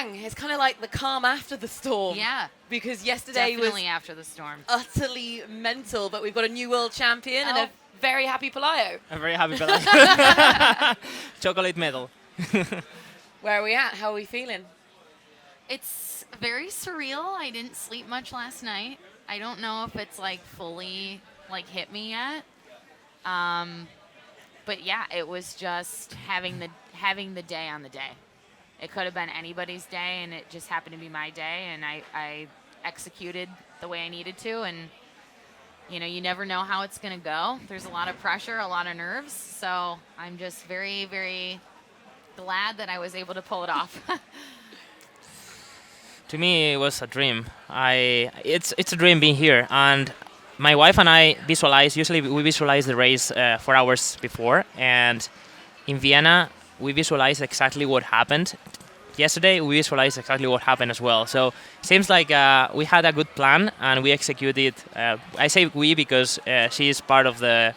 bang. It's kind of like the calm after the storm. Yeah. Because yesterday was Definitely after the storm. utterly mental, but we've got a new world champion and a very happy Pelayo. I'm very happy for that. Chocolate medal. Where are we at? How are we feeling? It's very surreal. I didn't sleep much last night. I don't know if it's like fully like hit me yet. But yeah, it was just having the day on the day. It could have been anybody's day, and it just happened to be my day, and I executed the way I needed to. And you never know how it's going to go. There's a lot of pressure, a lot of nerves. So I'm just very, very glad that I was able to pull it off. To me, it was a dream. It's a dream being here, and my wife and I visualize. Usually, we visualize the race 4 hours before, and in Vienna, we visualize exactly what happened. Yesterday, we visualized exactly what happened as well. So it seems like we had a good plan and we executed. I say we because she is part of the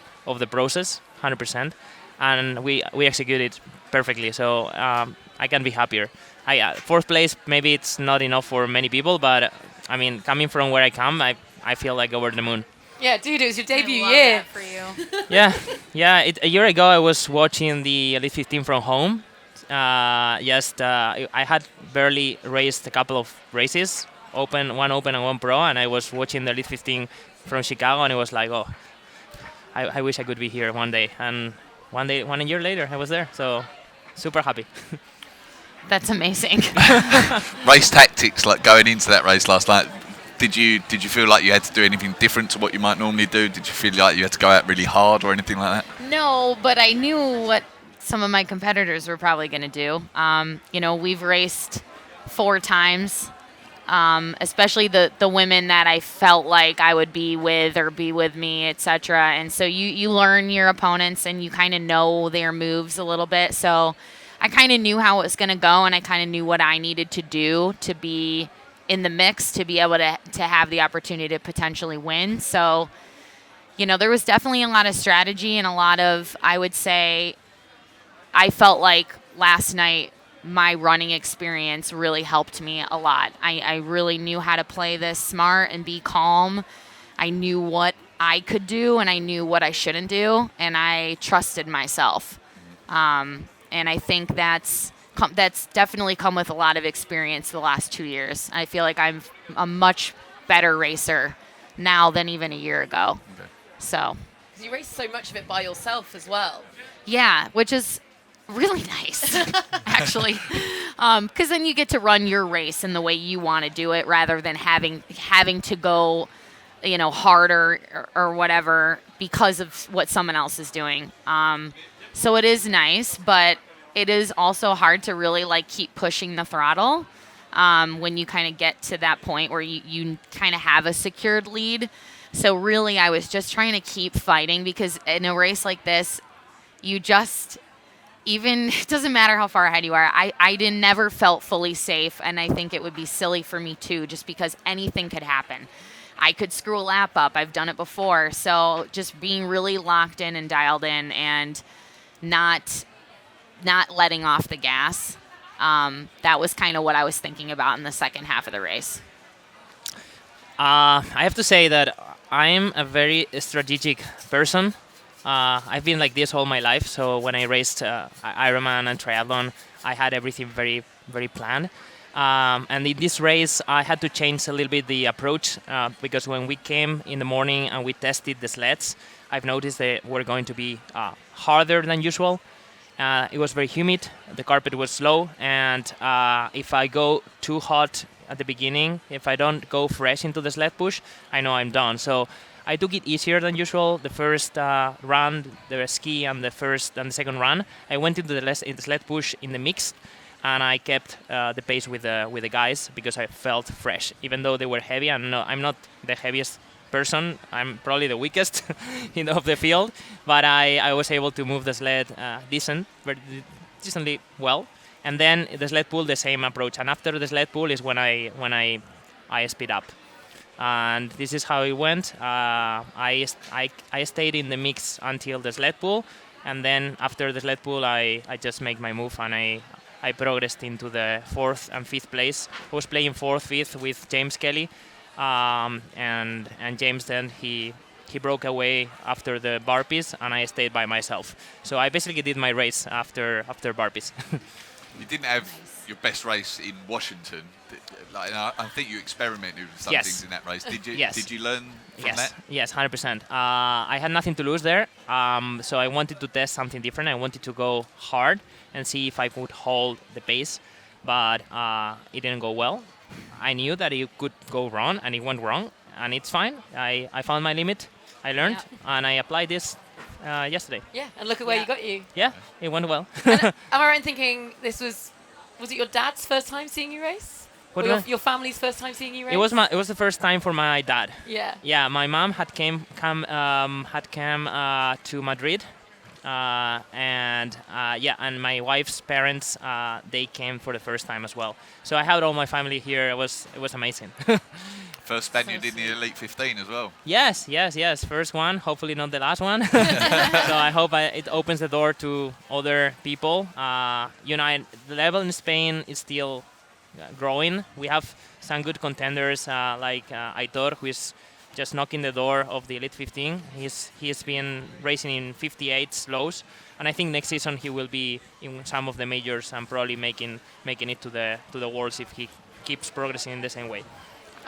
process, 100%, and we executed perfectly. So I can't be happier. Fourth place, maybe it's not enough for many people, but I mean, coming from where I come, I feel like over the moon. Yeah, dude, it was your debut I love year. that for you. Yeah. A year ago, I was watching the Elite 15 from home. I had barely raced a couple of races, one open and one pro, and I was watching the Elite 15 from Chicago, and it was like, oh, I wish I could be here one day. And one year later, I was there, so super happy. That's amazing. Race tactics, like going into that race last night. Did you feel like you had to do anything different to what you might normally do? Did you feel like you had to go out really hard or anything like that? No, but I knew what some of my competitors were probably going to do. We've raced 4 times, especially the women that I felt like I would be with or be with me, etc. And so you learn your opponents and you kind of know their moves a little bit. So I kind of knew how it was going to go, and I kind of knew what I needed to do to be in the mix to be able to have the opportunity to potentially win. So, there was definitely a lot of strategy and a lot of, I would say, I felt like last night my running experience really helped me a lot. I really knew how to play this smart and be calm. I knew what I could do and I knew what I shouldn't do, and I trusted myself. And I think that's definitely come with a lot of experience the last 2 years. I feel like I'm a much better racer now than even a year ago. Okay. So. You race so much of it by yourself as well. Yeah, which is really nice, actually, because then you get to run your race in the way you want to do it, rather than having to go, harder or whatever because of what someone else is doing. So it is nice, but it is also hard to really keep pushing the throttle when you kind of get to that point where you kind of have a secured lead. So really, I was just trying to keep fighting, because in a race like this, you just. It doesn't matter how far ahead you are. I never felt fully safe, and I think it would be silly for me too, just because anything could happen. I could screw a lap up. I've done it before. So just being really locked in and dialed in, and not letting off the gas. That was kind of what I was thinking about in the second half of the race. I have to say that I'm a very strategic person. I've been like this all my life. So when I raced Ironman and triathlon, I had everything very, very planned. And in this race, I had to change a little bit the approach because when we came in the morning and we tested the sleds, I've noticed they were going to be harder than usual. It was very humid. The carpet was slow. And if I go too hot at the beginning, if I don't go fresh into the sled push, I know I'm done. So I took it easier than usual. The first run, the ski, and the first and the second run, I went into the sled push in the mix, and I kept the pace with the guys because I felt fresh, even though they were heavy. And I'm not the heaviest person. I'm probably the weakest of the field, but I was able to move the sled decently well. And then the sled pull, the same approach. And after the sled pull is when I speed up. And this is how it went. I stayed in the mix until the sled pull, and then after the sled pull, I just make my move, and I I progressed into the 4th and 5th place. I was playing 4th, 5th with James Kelly, and James then he broke away after the burpees, and I stayed by myself. So I basically did my race after burpees. You didn't have your best race in Washington. Like, I think you experimented with some things in that race. Did you? Yes. Did you learn from that? Yes, 100%. I had nothing to lose there, so I wanted to test something different. I wanted to go hard and see if I could hold the pace, but it didn't go well. I knew that it could go wrong, and it went wrong, and it's fine. I found my limit. I learned, and I applied this yesterday. Yeah, and look at where you got you. Yeah, it went well. And, am I right in thinking this was it your dad's first time seeing you race? What Or do you mean? your family's first time seeing you race? It was the first time for my dad. Yeah. Yeah, my mom had come to Madrid, and my wife's parents they came for the first time as well. So I had all my family here. It was amazing. First Spaniard in the Elite 15 as well. Yes. First one, hopefully not the last one. So I hope it opens the door to other people. The level in Spain is still growing. We have some good contenders like Aitor, who is just knocking the door of the Elite 15. He's been racing in 58 slows, and I think next season he will be in some of the majors and probably making it to the Worlds if he keeps progressing in the same way.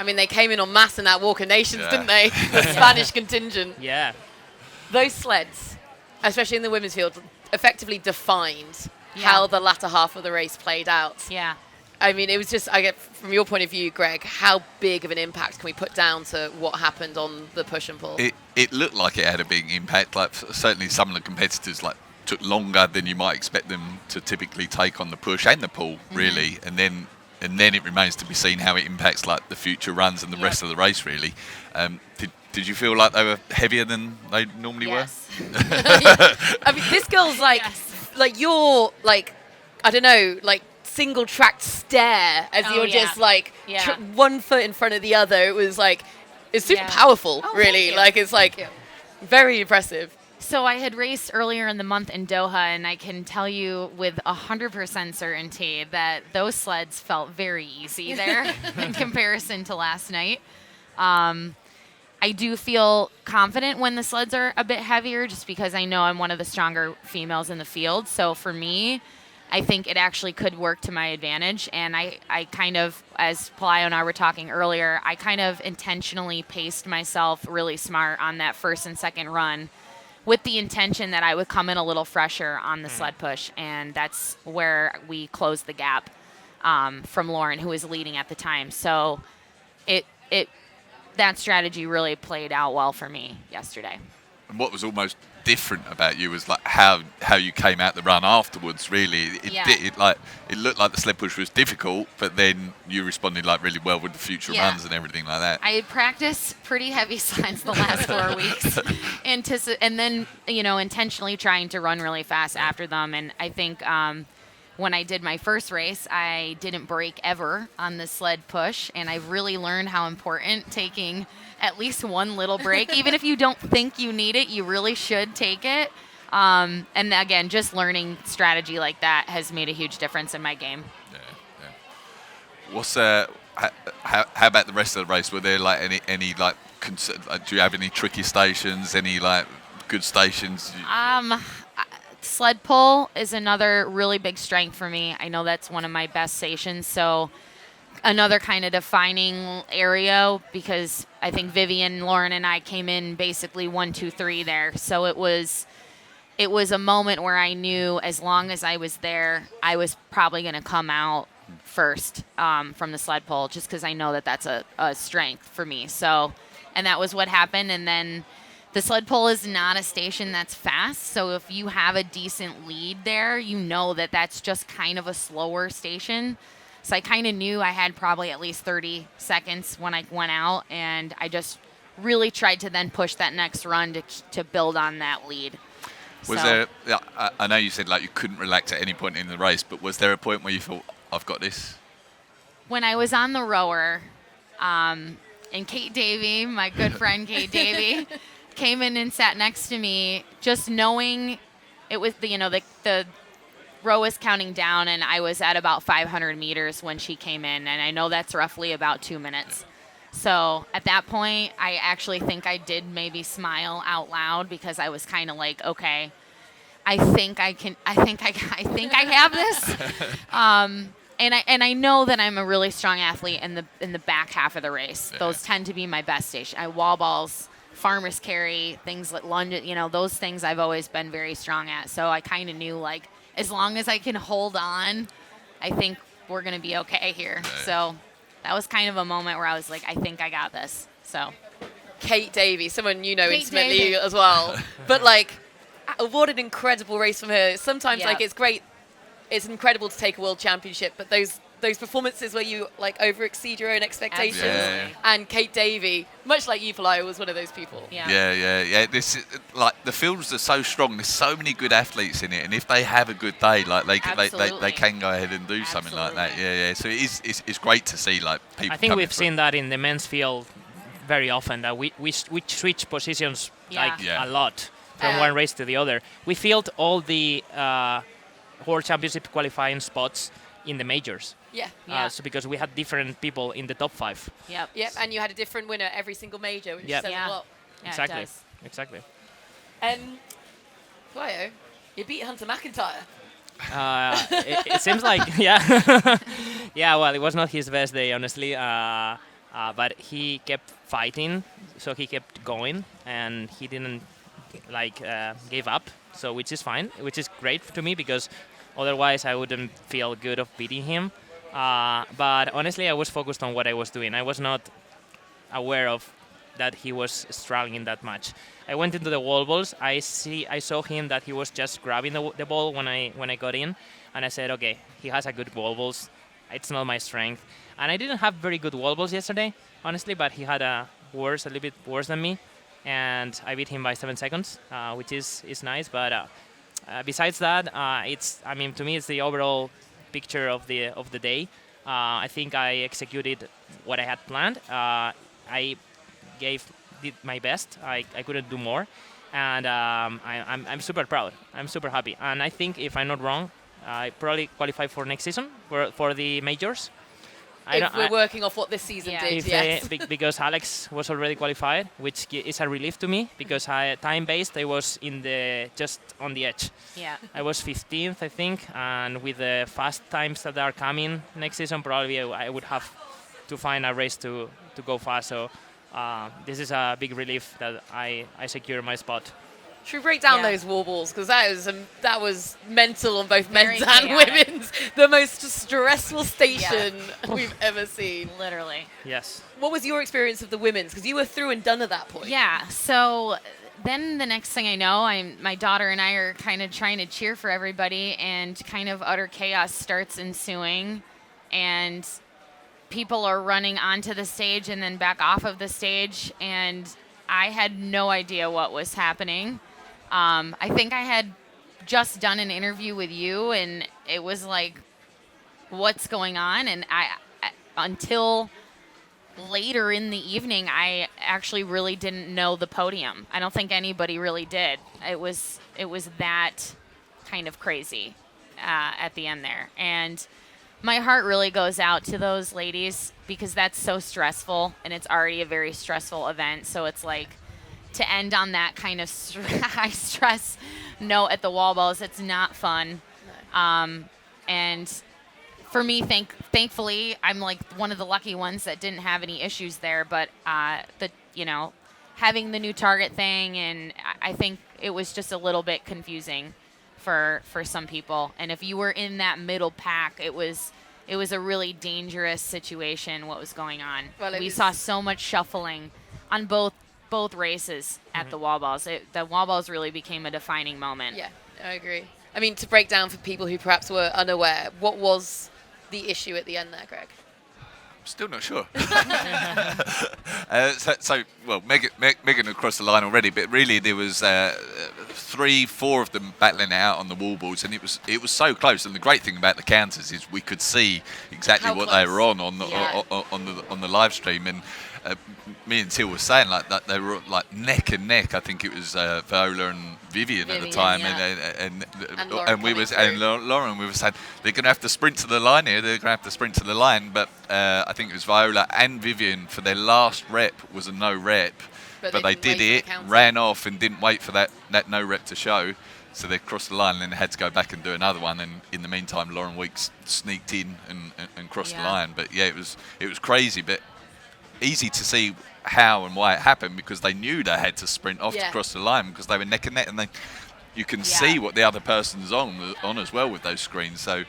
I mean, they came in en masse in that Walk of Nations, Yeah. didn't they? The Spanish contingent. Yeah. Those sleds, especially in the women's field, effectively defined Yeah. how the latter half of the race played out. Yeah. I mean, it was just, I get from your point of view, Greg, how big of an impact can we put down to what happened on the push and pull? It looked like it had a big impact. Like certainly some of the competitors took longer than you might expect them to typically take on the push and the pull, really, and then it remains to be seen how it impacts like the future runs and the rest of the race, really. Did you feel like they were heavier than they normally Yes. I mean, this girl's like, you're like, I don't know, like single tracked stare as Oh, you're yeah. just like Yeah. one foot in front of the other. It was like, it's super Yeah. powerful, Oh, really. thank you. Like, it's like Thank very impressive. So I had raced earlier in the month in Doha, and I can tell you with 100% certainty that those sleds felt very easy there in comparison to last night. I do feel confident when the sleds are a bit heavier just because I know I'm one of the stronger females in the field. So for me, I think it actually could work to my advantage. And I kind of, as Pelayo and I were talking earlier, I kind of intentionally paced myself really smart on that first and second run with the intention that I would come in a little fresher on the sled push. And that's where we closed the gap from Lauren, who was leading at the time. So that strategy really played out well for me yesterday. And what was almost different about you was like how you came out the run afterwards. Really, it looked like the sled push was difficult, but then you responded like really well with the future runs and everything like that. I had practiced pretty heavy sleds the last 4 weeks, and then intentionally trying to run really fast after them. And I think when I did my first race, I didn't break ever on the sled push, and I've really learned how important taking at least one little break, even if you don't think you need it, you really should take it. And again, just learning strategy like that has made a huge difference in my game. Yeah. What's how about the rest of the race? Were there like any like do you have any tricky stations? Any like good stations? Sled pull is another really big strength for me. I know that's one of my best stations. So another kind of defining area, because I think Vivian, Lauren, and I came in basically 1, 2, 3 there. So it was a moment where I knew as long as I was there, I was probably going to come out first from the sled pull, just because I know that that's a strength for me. So, and that was what happened. And then the sled pull is not a station that's fast. So if you have a decent lead there, you know that that's just kind of a slower station. So I kind of knew I had probably at least 30 seconds when I went out, and I just really tried to then push that next run to build on that lead. Was there? I know you said like you couldn't relax at any point in the race, but was there a point where you thought, "I've got this"? When I was on the rower, and Kate Davey, my good friend Kate Davey, came in and sat next to me, just knowing it was the row was counting down, and I was at about 500 meters when she came in, and I know that's roughly about 2 minutes. So at that point, I actually think I did maybe smile out loud because I was kind of like, okay, I think I have this. And I know that I'm a really strong athlete in the back half of the race. Yeah. Those tend to be my best station. I wall balls, farmer's carry, things like lunge, those things I've always been very strong at. So I kind of knew, like, as long as I can hold on, I think we're going to be okay here. Yeah. So that was kind of a moment where I was like, I think I got this. So Kate Davey, someone you know Kate intimately Davey. as well. But, like, what an incredible race from her. Sometimes, Yeah. like, it's great. It's incredible to take a world championship, but those performances where you, like, over-exceed your own expectations. Absolutely. And Kate Davey, much like you, Pelayo, was one of those people. Yeah. Yeah. This like the fields are so strong. There's so many good athletes in it, and if they have a good day, like they Absolutely. can go ahead and do something like that. Absolutely. Yeah. So it's great to see, like, people. I think coming we've through. seen that in the men's field very often, that we switch positions Yeah. a lot from one race to the other. We filled all the World Championship qualifying spots in the majors. Yeah. Yeah. So because we had different people in the top 5. Yep. Yep, and you had a different winner every single major, which Yep. says Yeah. a lot. Yeah, Exactly. It does. Exactly. Pelayo, you beat Hunter McIntyre. It seems like, yeah. Yeah, well, it was not his best day, honestly. But he kept fighting, so he kept going, and he didn't, give up, so which is fine, which is great to me, because otherwise I wouldn't feel good of beating him. But honestly, I was focused on what I was doing. I was not aware of that he was struggling that much. I went into the wall balls. I saw him that he was just grabbing the ball when I got in, and I said, okay, he has a good wall balls. It's not my strength, and I didn't have very good wall balls yesterday, honestly. But he had a little bit worse than me, and I beat him by 7 seconds, which is nice. But besides that, to me, it's the overall picture of the day. I think I executed what I had planned. I did my best. I couldn't do more, and I'm super proud. I'm super happy, and I think, if I'm not wrong, I probably qualify for next season for the majors. If we're working off what this season did, yes. Because Alex was already qualified, which is a relief to me, because time-based I was just on the edge. Yeah. I was 15th, I think, and with the fast times that are coming next season, probably I would have to find a race to go fast. So this is a big relief that I secure my spot. Should we break down Yeah. those wall balls? Because that was mental on both Very men's and chaotic. women's. The most stressful station we've ever seen. Literally. Yes. What was your experience of the women's? Because you were through and done at that point. Yeah. So then the next thing I know, my daughter and I are kind of trying to cheer for everybody, and kind of utter chaos starts ensuing, and people are running onto the stage and then back off of the stage, and I had no idea what was happening. I think I had just done an interview with you, and it was like, what's going on? And I until later in the evening, I actually really didn't know the podium. I don't think anybody really did. It was that kind of crazy at the end there. And my heart really goes out to those ladies, because that's so stressful, and it's already a very stressful event. So it's like, to end on that kind of high stress note at the wall balls, it's not fun. And for me, thankfully, I'm like one of the lucky ones that didn't have any issues there. But having the new target thing, and I think it was just a little bit confusing for some people. And if you were in that middle pack, it was a really dangerous situation. What was going on? Well, we saw so much shuffling on both races at the wall balls. The wall balls really became a defining moment. Yeah, I agree. I mean, to break down for people who perhaps were unaware, what was the issue at the end there, Greg? Still not sure. Megan had crossed the line already, but really there was 3-4 of them battling it out on the wall balls, and it was so close. And the great thing about the counters is we could see exactly How what close. they were on the live stream, and me and Till were saying like that they were like neck and neck. I think it was Viola and Vivian at the time, and we was and Lauren. We were saying they're going to have to sprint to the line here. They're going to have to sprint to the line, but I think it was Viola and Vivian for their last rep was a no rep, but they did it, ran off, and didn't wait for that no rep to show. So they crossed the line and then they had to go back and do another one. And in the meantime, Lauren Weeks sneaked in and crossed the line. But yeah, it was crazy, but easy to see how and why it happened because they knew they had to sprint off to cross the line because they were neck and neck, and you can see what the other person's on as well with those screens. So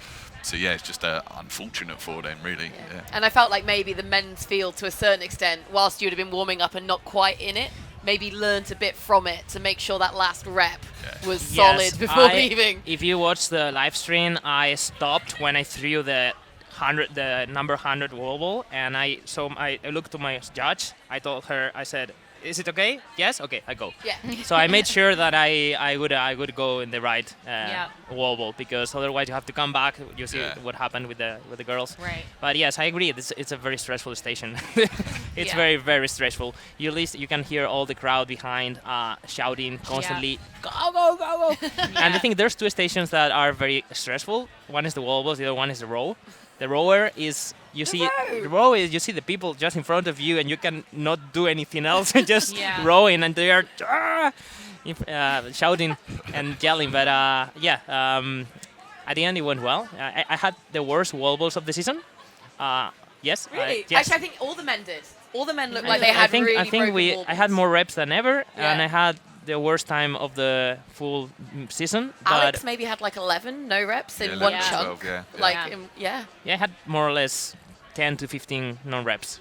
yeah, it's just unfortunate for them, really. Yeah. And I felt like maybe the men's field, to a certain extent, whilst you'd have been warming up and not quite in it, maybe learnt a bit from it to make sure that last rep was solid before leaving. If you watch the live stream, I stopped when I threw the number 100 wall ball, and I looked to my judge. I told her, I said, "Is it okay? Yes, okay, I go." Yeah. So I made sure that I would go in the right wall ball because otherwise you have to come back. You see what happened with the girls. Right. But yes, I agree. It's a very stressful station. It's very, very stressful. You can hear all the crowd behind shouting constantly, "Go, go, go, go!" And I think there's two stations that are very stressful. One is the wall balls. The other one is the row. The rower is you see the people just in front of you and you can not do anything else just rowing and they are shouting and yelling. But at the end it went well. I had the worst wall balls of the season. Yes. Really? Yes. Actually, I think all the men did. All the men looked like they had really broken wall I had balls. more reps than ever, and I had the worst time of the full season. Alex maybe had like 11 no reps in one chunk. 12, Yeah, I had more or less 10 to 15 non-reps,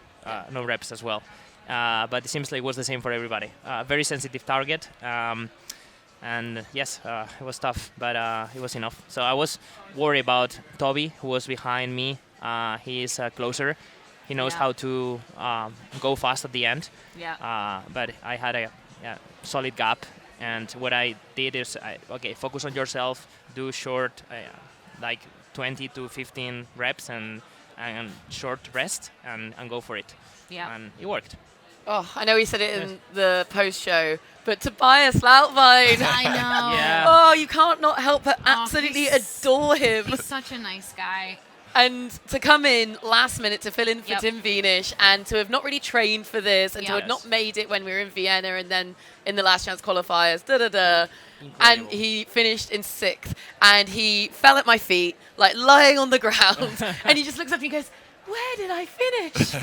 no reps as well. But it seems like it was the same for everybody. Very sensitive target. And yes, it was tough, but it was enough. So I was worried about Toby, who was behind me. He is closer. He knows how to go fast at the end. Yeah. But I had a solid gap, and what I did is, focus on yourself, do short, like 20 to 15 reps and short rest, and go for it. Yeah. And it worked. Oh, I know he said it in the post-show, but Tobias Lautwein. I know. Yeah. Oh, you can't not help but absolutely adore him. He's such a nice guy. And to come in last minute to fill in for Tim Wienisch and to have not really trained for this and to have not made it when we were in Vienna and then in the last chance qualifiers, and he finished in 6th and he fell at my feet, like lying on the ground, and he just looks up and he goes, "Where did I finish?"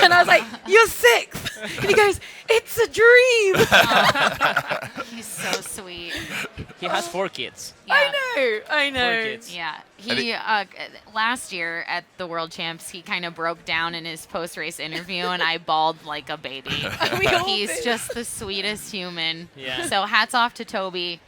And I was like, "You're 6th." And he goes, "It's a dream." He's so sweet. He has 4 kids. Yeah. I know. 4 kids. Yeah, he last year at the World Champs, he kind of broke down in his post-race interview, and I bawled like a baby. He's just the sweetest human. Yeah. So hats off to Toby,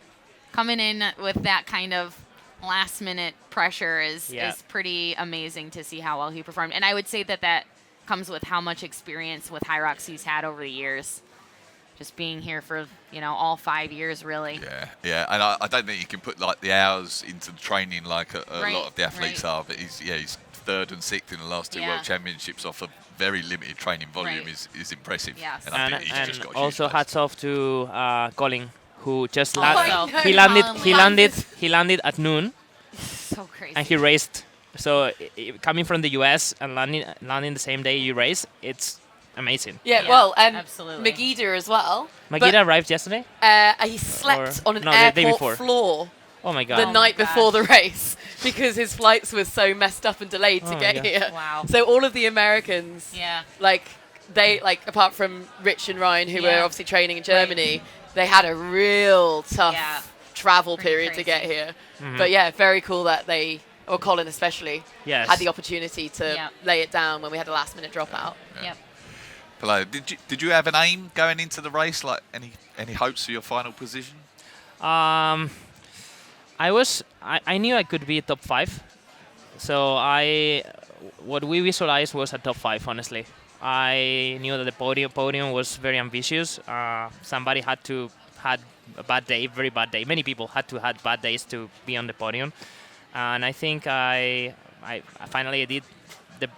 coming in with that kind of last-minute pressure is pretty amazing to see how well he performed. And I would say that comes with how much experience with Hyrox he's had over the years. Just being here for, all 5 years, really. Yeah. And I don't think you can put like the hours into the training like a lot of the athletes are, but he's 3rd and 6th in the last 2 World Championships off a very limited training volume is impressive. Yes. And I think he's just got a also huge hats off to Colin, who just he landed at noon. So crazy. And he raced. So coming from the US and landing the same day you race, it's amazing. Yeah, well, and absolutely. Megiddo as well. Magida arrived yesterday? He slept on an the day airport before. floor Oh my god. the night before the race because his flights were so messed up and delayed to get here. Wow. So all of the Americans, they apart from Rich and Ryan, who were obviously training in Germany, they had a real tough travel period to get here. Mm-hmm. But very cool that they, or Colin especially, Yes. had the opportunity to lay it down when we had a last minute dropout. Yep. Pelayo, did you have an aim going into the race? Like any hopes for your final position? I knew I could be top 5. So what we visualized was a top 5, honestly. I knew that the podium was very ambitious. Somebody had a bad day, very bad day. Many people had bad days to be on the podium. And I think I finally did the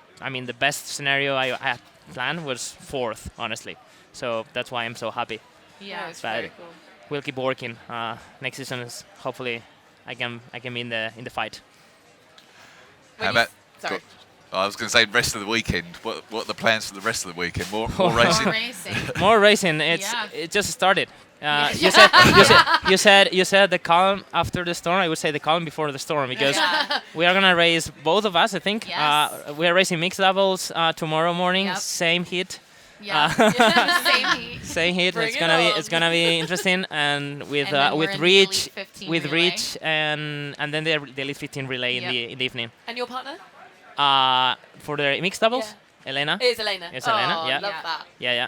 best scenario I planned was 4th, honestly. So that's why I'm so happy. Yeah. It's But very cool. we'll keep working. Next season is hopefully I can be in the fight. When How you about? sorry. I was going to say rest of the weekend. What are the plans for the rest of the weekend? More More racing. racing. More racing. Yeah. It just started. Yeah. You said the calm after the storm. I would say the calm before the storm because Yeah. we are gonna race both of us. I think Yes. we are racing mixed doubles tomorrow morning. Yep. Same heat. Yeah. Same heat. Same heat. Bring It's it gonna be on. it's gonna be interesting and with And then we're with in the reach Elite 15 with relay. reach and then the Elite 15 relay Yep. in the evening. And your partner? For the mixed doubles, Elena. It is Elena. It's Elena, Oh, yeah. love Yeah. that. Yeah.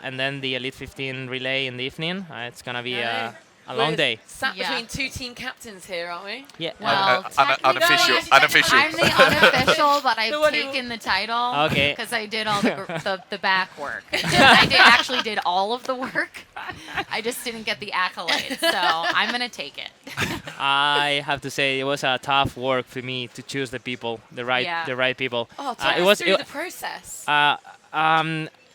And then the Elite 15 relay in the evening. It's gonna be Yeah. a long We're day. Sat Yeah. between two team captains here, aren't we? Yeah. Well, Unofficial. Unofficial. I'm the unofficial, but The I've one who- taken the title. Okay. Because I did all the back work. Actually did all of the work. I just didn't get the accolades, so I'm gonna take it. I have to say it was a tough work for me to choose the people, the right people. Oh, talk it us was through the process.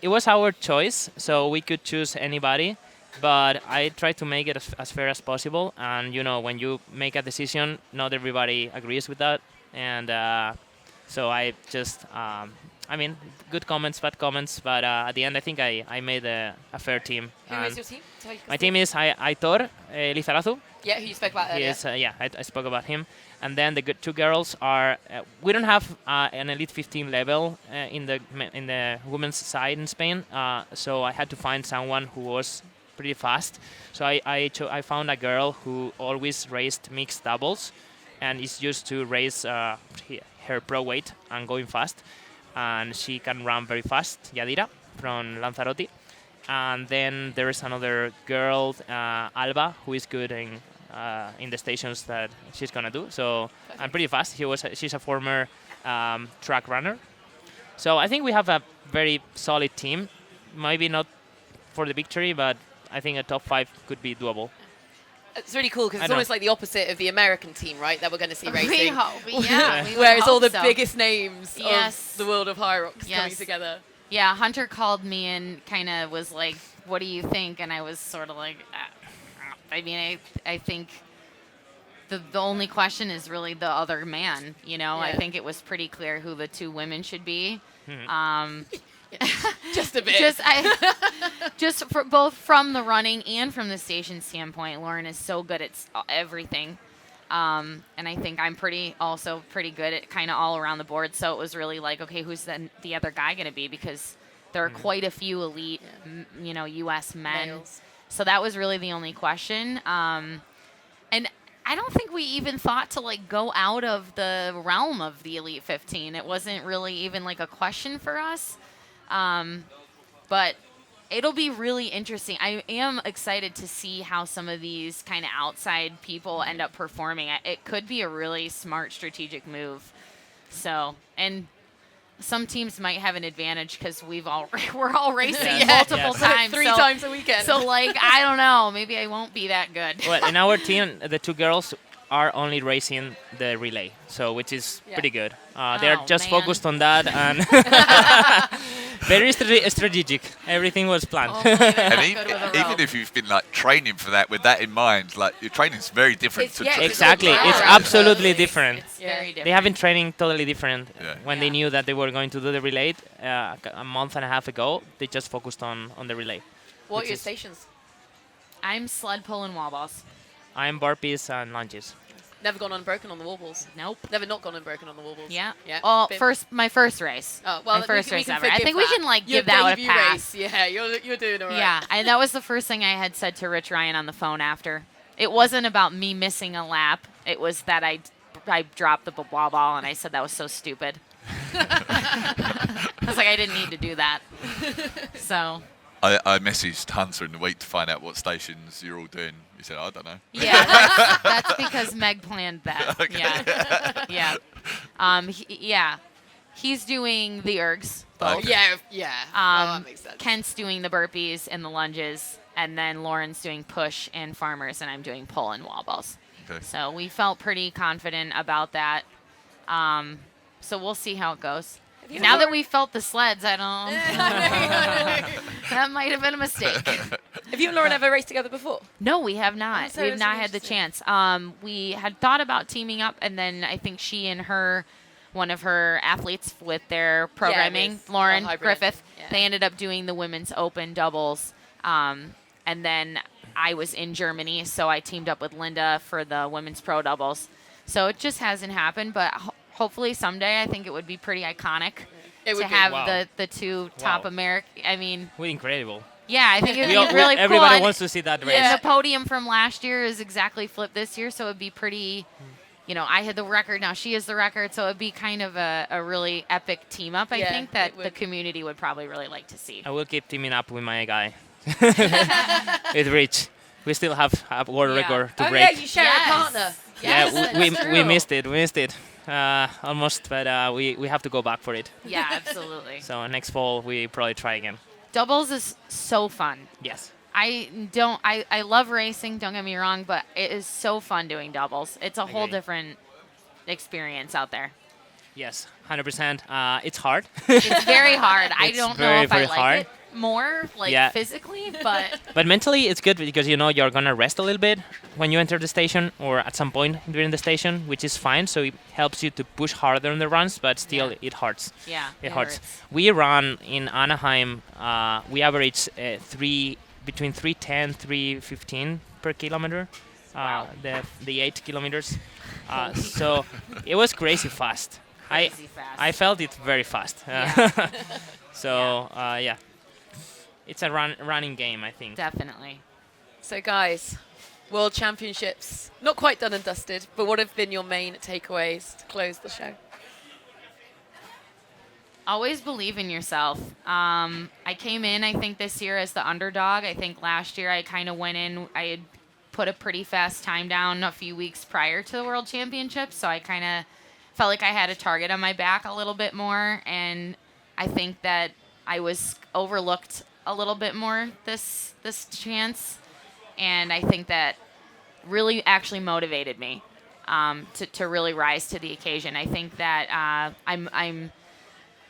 it was our choice, so we could choose anybody. But I tried to make it as fair as possible. And when you make a decision, not everybody agrees with that. And so I just, good comments, bad comments. But at the end, I think I made a fair team. Who is your team? Tell us My the- team is Aitor Lizarazu. Yeah, who you spoke about He earlier. is, I spoke about him. And then the two girls are. We don't have an Elite 15 level in the women's side in Spain. So I had to find someone who was pretty fast. So I found a girl who always raced mixed doubles, and is used to race her pro weight and going fast. And she can run very fast. Yadira from Lanzarote. And then there is another girl, Alba, who is good in the stations that she's gonna do. So I'm pretty fast. She's a former track runner. So I think we have a very solid team. Maybe not for the victory, but I think a top 5 could be doable. It's really cool because I it's know. almost like the opposite of the American team, right? That we're going to see racing. We hope. Yeah. we would Whereas all hope the so. biggest names Yes. of the world of Hyrox coming Yes. together. Yeah, Hunter called me and kind of was like, "What do you think?" And I was sort of like, I think the only question is really the other man. I Yeah. think it was pretty clear who the 2 women should be. Just a bit. Just for both from the running and from the station standpoint, Lauren is so good at everything. And I think I'm also pretty good at kind of all around the board. So it was really like, okay, who's the other guy going to be? Because there are quite a few elite, U.S. men. Males. So that was really the only question. And I don't think we even thought to go out of the realm of the Elite 15. It wasn't really even a question for us. But it'll be really interesting. I am excited to see how some of these kind of outside people end up performing. It could be a really smart strategic move. So, and some teams might have an advantage because we're all racing Yes. multiple Yes. times. 3 so, times a weekend. So, I don't know. Maybe I won't be that good. Well, in our team, the 2 girls are only racing the relay, so which is Yeah. pretty good. They're Oh, just man. focused on that and very strategic. Everything was planned. Oh, And good with a even rope. if you've been training for that with that in mind, your training's very different It's- to yeah, traditional Exactly, Yeah. it's Yeah. absolutely different. It's Yeah. very different. They have been training totally different. Yeah. When they Yeah. knew that they were going to do the relay a month and a half ago, they just focused on the relay. What are which your is- stations? I'm sled pull and wall balls. I'm burpees and lunges. Never gone unbroken on the wall balls. Nope. Never not gone unbroken on the wall balls. Yeah. Yeah. Oh, Been- my first race. Oh, well, my first we race can ever. I forgive think we that. can Your give that one a debut pass. race. Yeah, you're doing all right. Yeah, and that was the first thing I had said to Rich Ryan on the phone after. It wasn't about me missing a lap. It was that I dropped the ball ball, and I said that was so stupid. I was like, I didn't need to do that. So, I messaged Hunter in the week to find out what stations you're all doing. He said, I don't know. yeah, that's because Meg planned that. Yeah. Yeah. He's doing the ergs. Oh, Okay. yeah. Well, that makes sense. Kent's doing the burpees and the lunges, and then Lauren's doing push and farmers, and I'm doing pull and wall balls. Okay. So we felt pretty confident about that. So we'll see how it goes. Now that we felt the sleds, I don't. That might have been a mistake. Have you and Lauren ever raced together before? No, we have not. so We've it's not had the interesting. chance. We had thought about teaming up, and then I think she and one of her athletes with their programming, with, Lauren hybrid. Griffith, Yeah. they ended up doing the women's open doubles. And then I was in Germany, so I teamed up with Linda for the women's pro doubles. So it just hasn't happened, but hopefully someday I think it would be pretty iconic It to would be. have Wow. the two top Wow. American. I mean, We're incredible. yeah, I think it would We all- be really cool. everybody And- wants to see that race. and the podium from last year is exactly flipped this year, so it'd be pretty. I had the record, now she has the record, so it'd be kind of a really epic team up, I Yeah, think, that it would. the community would probably really like to see. I will keep teaming up with my guy. With Rich. We still have a world Yeah. record to Oh, break. yeah, you share Yes. a partner. Yes, Yeah, we that's missed true. it. We missed it. Almost, but we have to go back for it. Yeah, absolutely. So next fall, we probably try again. Doubles is so fun. Yes. I love racing, don't get me wrong, but it is so fun doing doubles. It's a whole Agree. different experience out there. Yes, 100%. It's hard. It's very hard. I It's don't know very, if I very like hard. it more, like Yeah. physically, but But mentally, it's good because you're gonna rest a little bit when you enter the station or at some point during the station, which is fine. So it helps you to push harder on the runs, but still Yeah. it hurts. yeah, It hurts. We run in Anaheim. We average between 310, 315 per kilometer. Wow. The 8 kilometers. So it was crazy fast. Crazy fast. I felt it very fast. Yeah. So yeah, it's a running game, I think. Definitely. So, guys, World Championships, not quite done and dusted, but what have been your main takeaways to close the show? Always believe in yourself. I came in, I think, this year as the underdog. I think last year I kind of went in, I had put a pretty fast time down a few weeks prior to the World Championships, so I kind of felt like I had a target on my back a little bit more, and I think that I was overlooked a little bit more this chance, and I think that really actually motivated me to really rise to the occasion. I think that I'm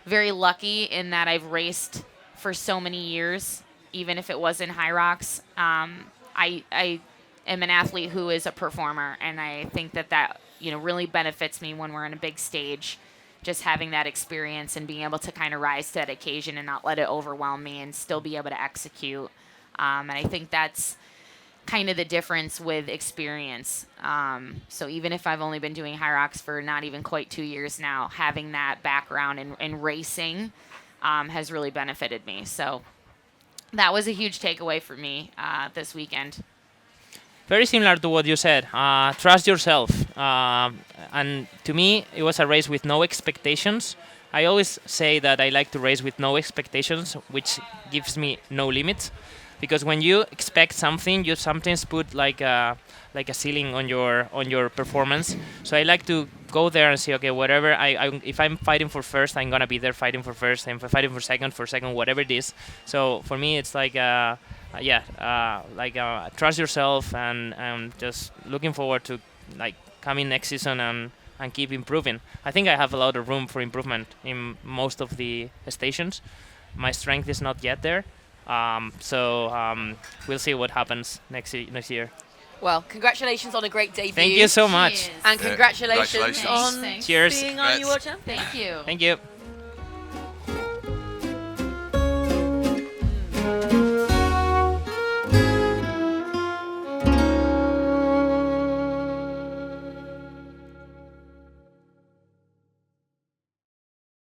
very lucky in that I've raced for so many years, even if it was in Hyrox. I am an athlete who is a performer, and I think that really benefits me when we're on a big stage, just having that experience and being able to kind of rise to that occasion and not let it overwhelm me and still be able to execute. And I think that's kind of the difference with experience. So even if I've only been doing Hyrox for not even quite 2 years now, having that background in racing has really benefited me. So that was a huge takeaway for me this weekend. Very similar to what you said. Trust yourself. And to me, it was a race with no expectations. I always say that I like to race with no expectations, which gives me no limits. Because when you expect something, you sometimes put like a ceiling on your performance. So I like to go there and say, okay, whatever. If I'm fighting for first, I'm gonna be there fighting for first. And if I'm fighting for second, whatever it is. So for me, it's like trust yourself and just looking forward to like coming next season and keep improving. I think I have a lot of room for improvement in most of the stations. My strength is not yet there. So we'll see what happens next year. Well, congratulations on a great debut. Thank you so much. Cheers. And Yeah, congratulations congratulations. on Thanks. Cheers. being our new Congrats. world champion. Thank you. Thank you.